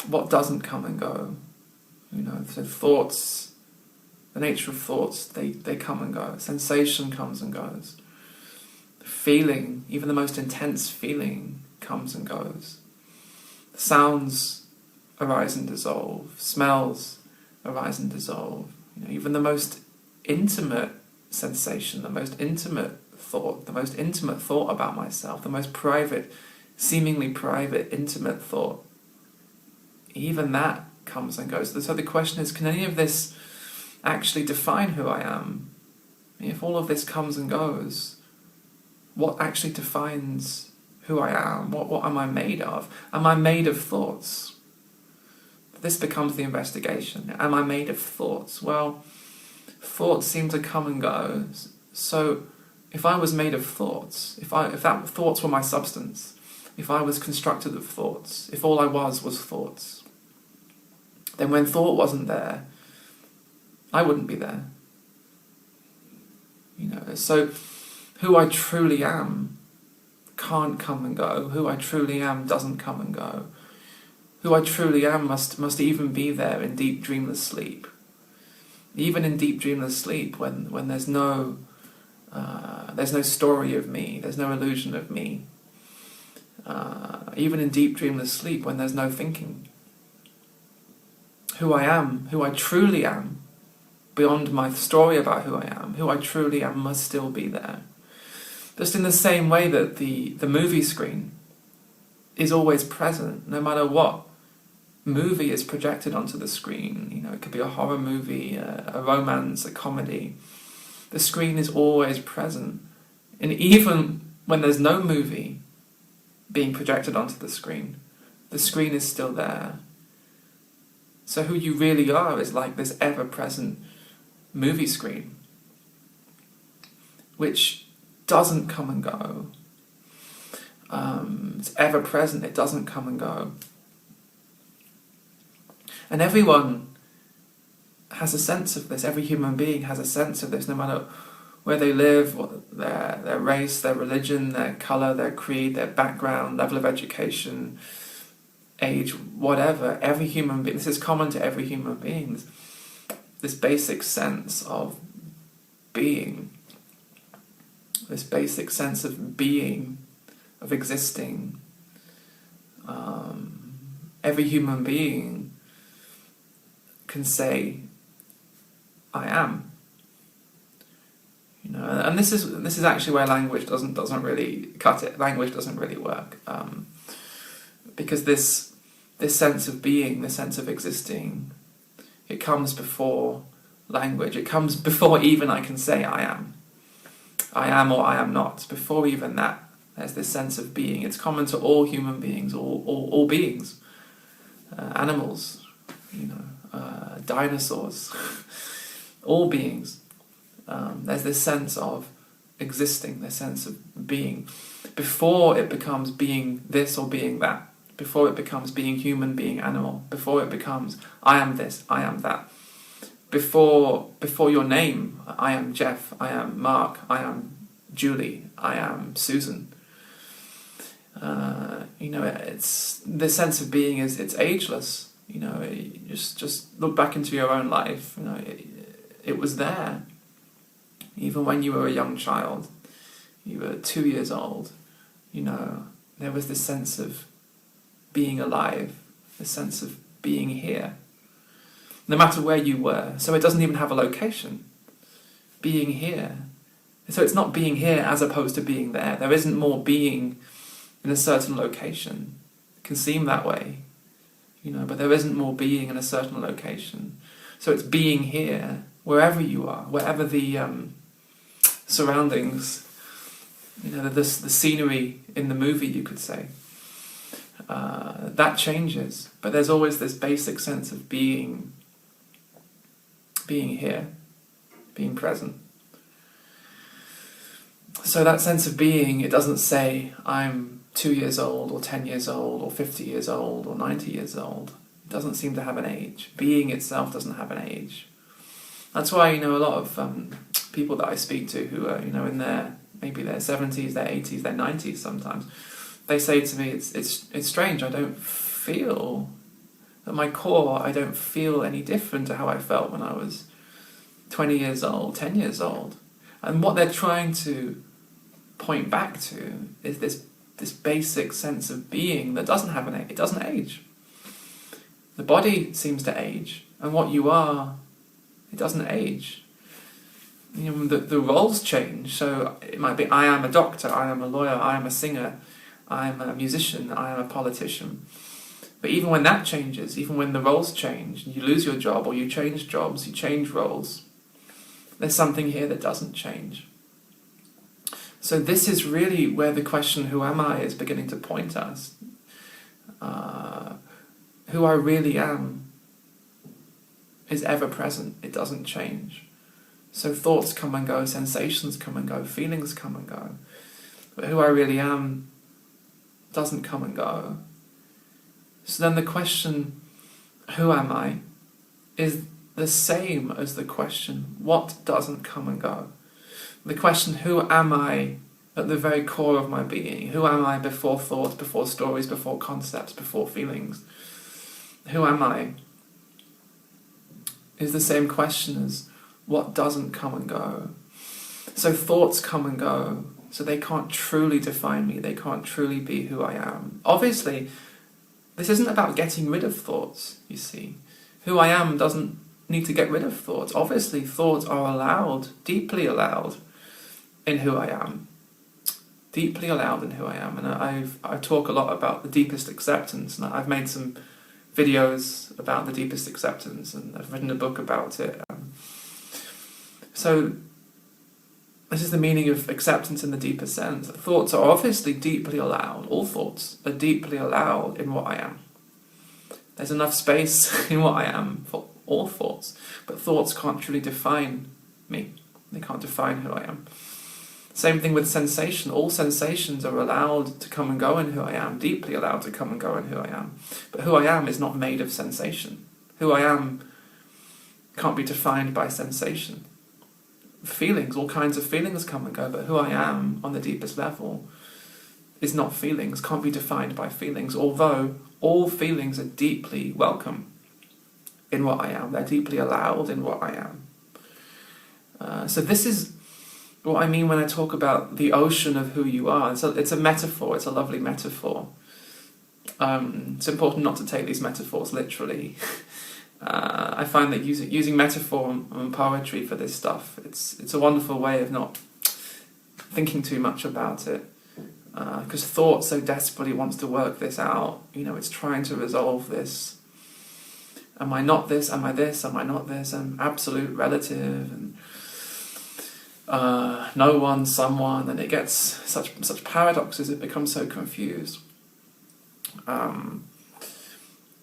what doesn't come and go. So thoughts, the nature of thoughts, they come and go. Sensation comes and goes. Feeling, even the most intense feeling, comes and goes. Sounds arise and dissolve. Smells arise and dissolve. Even the most intimate sensation, the most intimate thought about myself, the most private, seemingly private, intimate thought, even that comes and goes. So the question is, can any of this actually define who I am? If all of this comes and goes, what actually defines who I am? What am I made of? Am I made of thoughts? This becomes the investigation. Am I made of thoughts? Well, thoughts seem to come and go. So if I was made of thoughts, if thoughts were my substance, if I was constructed of thoughts, if all I was thoughts, then when thought wasn't there, I wouldn't be there. So who I truly am can't come and go. Who I truly am doesn't come and go. Who I truly am must even be there in deep dreamless sleep. Even in deep dreamless sleep, when there's no story of me, there's no illusion of me. Even in deep dreamless sleep, when there's no thinking. Who I am, who I truly am, beyond my story about who I am, who I truly am must still be there. Just in the same way that the movie screen is always present, no matter what movie is projected onto the screen. It could be a horror movie, a romance, a comedy. The screen is always present. And even when there's no movie being projected onto the screen is still there. So who you really are is like this ever-present movie screen, which doesn't come and go. It's ever-present, it doesn't come and go. And everyone has a sense of this. Every human being has a sense of this, no matter where they live, what their race, their religion, their colour, their creed, their background, level of education, age, whatever. Every human being, this is common to every human being, this basic sense of being, this basic sense of being, of existing. Every human being can say, I am. And this is actually where language doesn't really cut it. Language doesn't really work, because this sense of being, this sense of existing, it comes before language. It comes before even I can say I am or I am not. Before even that, there's this sense of being. It's common to all human beings, all beings, animals, dinosaurs, all beings. There's this sense of existing, this sense of being, before it becomes being this or being that, before it becomes being human, being animal, before it becomes I am this, I am that, before your name, I am Jeff, I am Mark, I am Julie, I am Susan. It's this sense of being it's ageless. Just look back into your own life. It was there. Even when you were a young child, you were 2 years old, there was this sense of being alive, this sense of being here, no matter where you were. So it doesn't even have a location. Being here. So it's not being here as opposed to being there. There isn't more being in a certain location. It can seem that way, but there isn't more being in a certain location. So it's being here, wherever you are, wherever the surroundings, the scenery in the movie, you could say, that changes. But there's always this basic sense of being here, being present. So that sense of being, it doesn't say I'm 2 years old or 10 years old or 50 years old or 90 years old. It doesn't seem to have an age. Being itself doesn't have an age. That's why, a lot of people that I speak to who are, in their 70s, their 80s, their 90s sometimes, they say to me, it's strange, I don't feel At my core, I don't feel any different to how I felt when I was 20 years old, 10 years old. And what they're trying to point back to is this basic sense of being that doesn't have it doesn't age. The body seems to age, and what you are, it doesn't age. You know, the roles change, so it might be I am a doctor, I am a lawyer, I am a singer, I am a musician, I am a politician. But even when that changes, even when the roles change, you lose your job or you change jobs, you change roles, there's something here that doesn't change. So this is really where the question, who am I, is beginning to point us. Who I really am is ever present, it doesn't change. So thoughts come and go, sensations come and go, feelings come and go. But who I really am doesn't come and go. So then the question, who am I, is the same as the question, what doesn't come and go? The question, who am I, at the very core of my being? Who am I before thoughts, before stories, before concepts, before feelings? Who am I? Is the same question as what doesn't come and go. So thoughts come and go, so they can't truly define me, they can't truly be who I am. Obviously, this isn't about getting rid of thoughts, you see. Who I am doesn't need to get rid of thoughts. Obviously, thoughts are allowed, deeply allowed, in who I am. Deeply allowed in who I am. And I talk a lot about the deepest acceptance, and I've made some videos about the deepest acceptance, and I've written a book about it. So this is the meaning of acceptance in the deeper sense. Thoughts are obviously deeply allowed. All thoughts are deeply allowed in what I am. There's enough space in what I am for all thoughts, but thoughts can't truly define me. They can't define who I am. Same thing with sensation. All sensations are allowed to come and go in who I am, deeply allowed to come and go in who I am. But who I am is not made of sensation. Who I am can't be defined by sensation. Feelings, all kinds of feelings come and go, but who I am on the deepest level is not feelings, can't be defined by feelings, although all feelings are deeply welcome in what I am. They're deeply allowed in what I am. So this is what I mean when I talk about the ocean of who you are. It's a metaphor, it's a lovely metaphor. It's important not to take these metaphors literally. I find that using metaphor and poetry for this stuff, it's a wonderful way of not thinking too much about it. Because thought so desperately wants to work this out. You know, it's trying to resolve this. Am I not this? Am I this? Am I not this? I'm absolute, relative, and no one, someone, and it gets such paradoxes. It becomes so confused.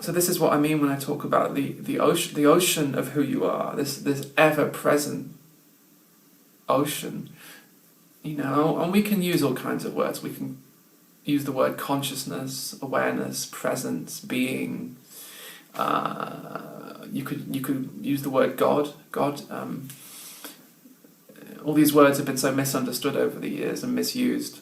So this is what I mean when I talk about the ocean of who you are. This ever-present ocean. You know, and we can use all kinds of words. We can use the word consciousness, awareness, presence, being. You could use the word God. All these words have been so misunderstood over the years and misused.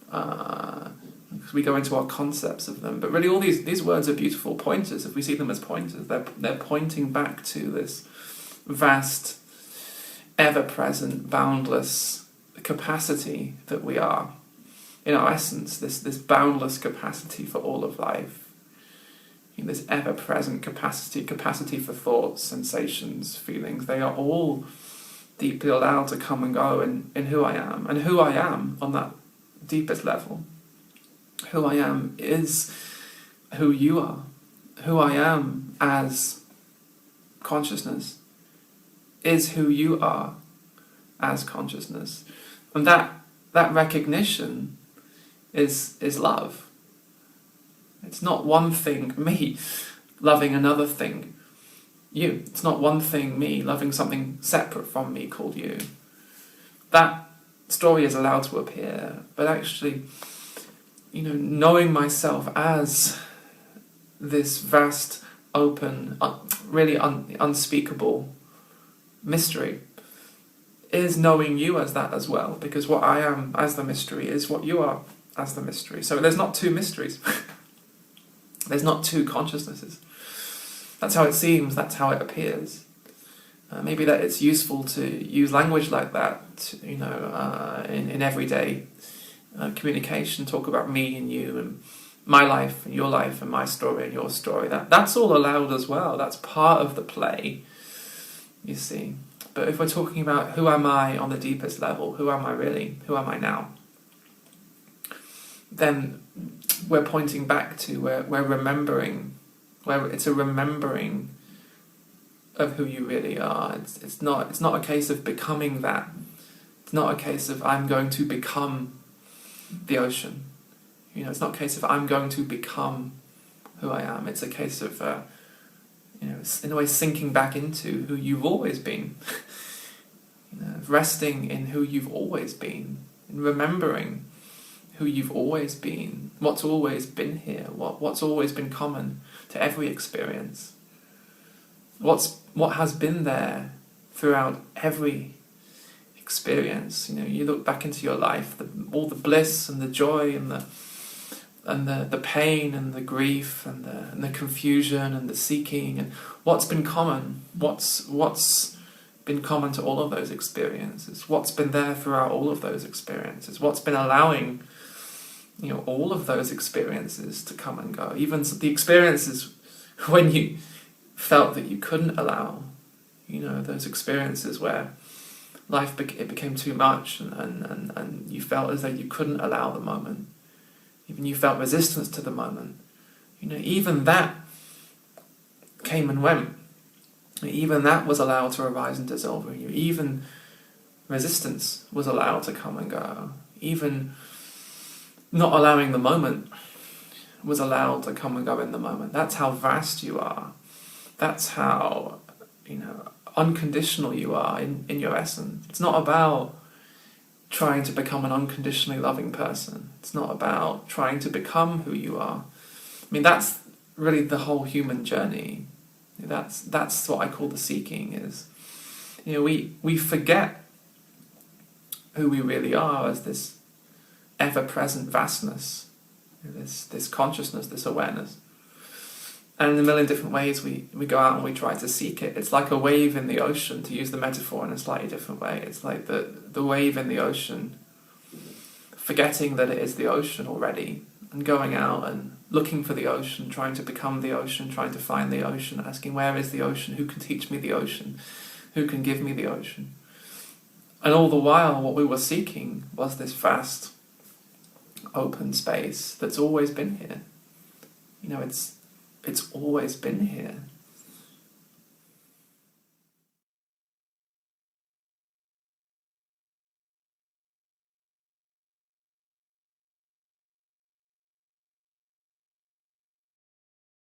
Because we go into our concepts of them, but really all these words are beautiful pointers. If we see them as pointers, they're pointing back to this vast, ever-present, boundless capacity that we are, in our essence, this boundless capacity for all of life, this ever-present capacity for thoughts, sensations, feelings. They are all deeply allowed to come and go in who I am. And who I am on that deepest level, who I am is who you are. Who I am as consciousness is who you are as consciousness. And that recognition is love. It's not one thing, me, loving another thing, you. It's not one thing, me, loving something separate from me called you. That story is allowed to appear, but actually, you know, knowing myself as this vast, open, really unspeakable mystery is knowing you as that as well, because what I am as the mystery is what you are as the mystery. So there's not two mysteries. There's not two consciousnesses. That's how it seems, that's how it appears. Maybe that it's useful to use language like that, in everyday communication, talk about me and you and my life and your life and my story and your story. That's all allowed as well. That's part of the play, you see. But if we're talking about who am I on the deepest level, who am I really, who am I now, then we're pointing back to we're remembering, where it's a remembering of who you really are. It's not a case of becoming that. It's not a case of I'm going to become the ocean. It's not a case of I'm going to become who I am. It's a case of in a way sinking back into who you've always been. Resting in who you've always been, and remembering who you've always been, what's always been here, what's always been common to every experience. What has been there throughout every experience. You look back into your life, all the bliss and the joy and the pain and the grief and the confusion and the seeking, and what's been common, what's been common to all of those experiences, what's been there throughout all of those experiences, what's been allowing all of those experiences to come and go, even the experiences when you felt that you couldn't allow, those experiences where life it became too much and you felt as though you couldn't allow the moment, even you felt resistance to the moment, even that came and went, even that was allowed to arise and dissolve in you, even resistance was allowed to come and go, even not allowing the moment was allowed to come and go in the moment. That's how vast you are. That's how, unconditional you are in your essence. It's not about trying to become an unconditionally loving person. It's not about trying to become who you are. That's really the whole human journey. That's what I call the seeking, is, we forget who we really are as this ever-present vastness, this consciousness, this awareness. And in a million different ways we go out and we try to seek it. It's like a wave in the ocean, to use the metaphor in a slightly different way. It's like the wave in the ocean, forgetting that it is the ocean already, and going out and looking for the ocean, trying to become the ocean, trying to find the ocean, asking where is the ocean, who can teach me the ocean, who can give me the ocean. And all the while what we were seeking was this vast open space that's always been here. It's always been here.